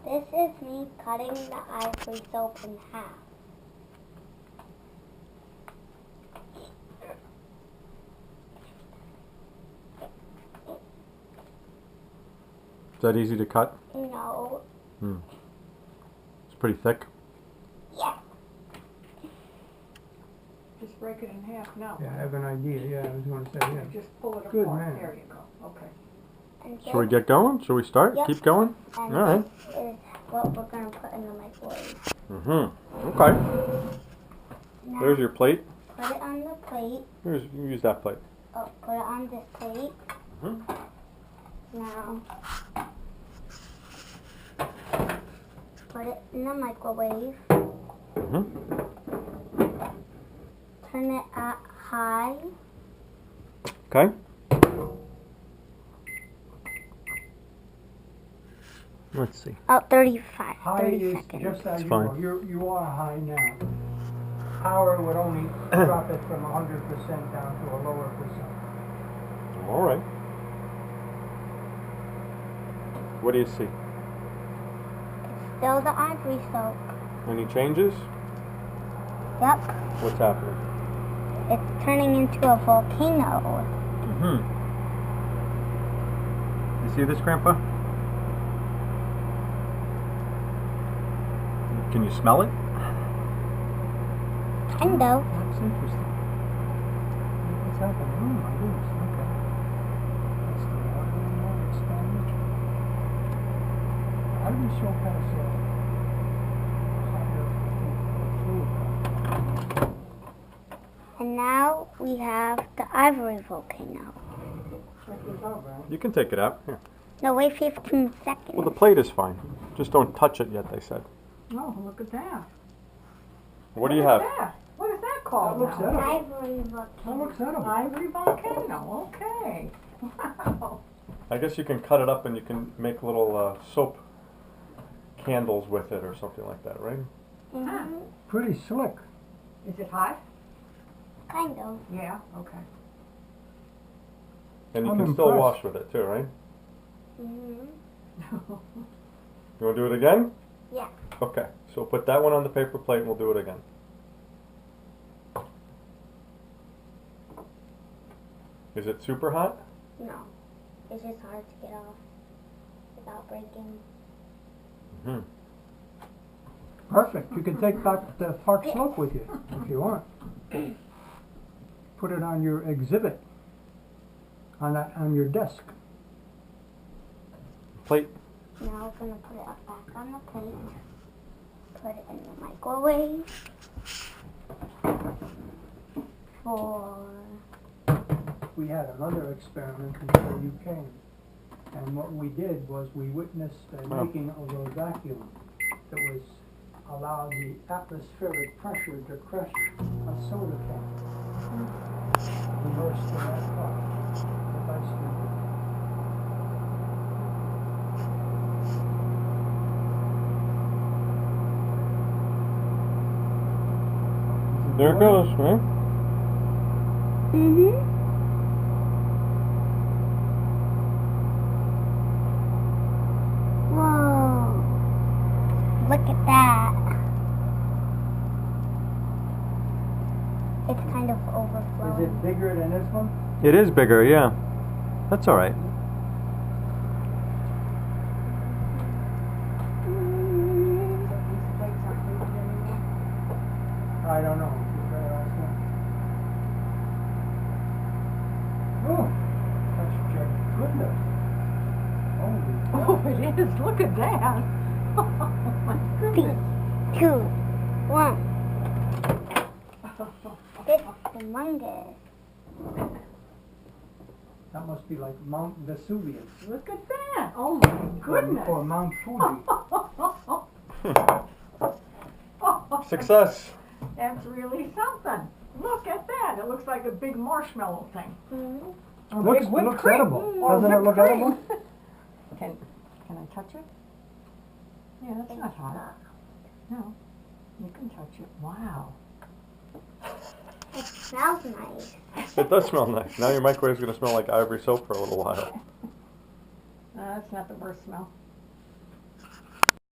This is me cutting the ivory soap in half. Is that easy to cut? No. It's pretty thick. Yeah. Just break it in half now. Yeah, I have an idea. Yeah, I was going to say, yeah. Just pull it Good apart. man. There you go. Okay. And Shall we get going? Shall we start? Yep. Keep going? And All right. this is what we're going to put in the microwave. Okay. Now, There's your plate. put it on the plate. Use that plate. Oh, put it on this plate. Now, put it in the microwave. Turn it at high. Okay. Let's see. Oh, 35. High 30 is seconds. just as It's you fine. are. You are high now. Power would only drop it from 100% down to a lower percent. All right. What do you see? Still the ivory soap. Any changes? Yep. What's happening? It's turning into a volcano. You see this, Grandpa? Can you smell it? Kind of. That's interesting. What's happening? Oh my goodness, okay. That's the water in there expanded. How do you show past higher fluid? And now we have the ivory volcano. Check this out, man. You can take it out. Here. No, wait 15 seconds. Well, the plate is fine. Just don't touch it yet, they said. Oh, look at that. What do you have? What is that called? That looks now? edible. Ivory That volcano. looks edible. Ivory volcano. Okay. Wow. I guess you can cut it up and you can make little soap candles with it or something like that, right? Mhm. Pretty slick. Is it hot? Kind of. Yeah. Okay. And you I'm can still wash impressed. with it too, right? Mhm. You want to do it again? Yeah. Okay. So put that one on the paper plate and we'll do it again. Is it super hot? No. It's just hard to get off without breaking. Perfect. You can take back the Park Slope with you if you want. Put it on your exhibit on your desk. Plate. Now we're going to put it back on the plate. Put it in the microwave for... We had another experiment before you came. And what we did was we witnessed the making of a vacuum that was allowed the atmospheric pressure to crush a soda can. Immersed in that product. The ice cream. There it goes, right? Mm-hmm. Whoa. Look at that. It's kind of Is overflowing. it bigger than this one? It is bigger, yeah. That's all right. I don't know. Oh, that's just goodness. Holy Oh, it is. Look at that. Oh my goodness. 3, 2, 1. It's humongous. That must be like Mount Vesuvius. Look at that. Oh my goodness. Or Mount Fuji. Success. That's really something. Look at that. It looks like a big marshmallow thing. Mm-hmm. A Looks, big whipped looks cream. edible. Or Doesn't it whipped look cream. edible? Can I touch it? Yeah, that's not hot. No. You can touch it. Wow. It smells nice. It does smell nice. Now your microwave's going to smell like ivory soap for a little while. That's not the worst smell.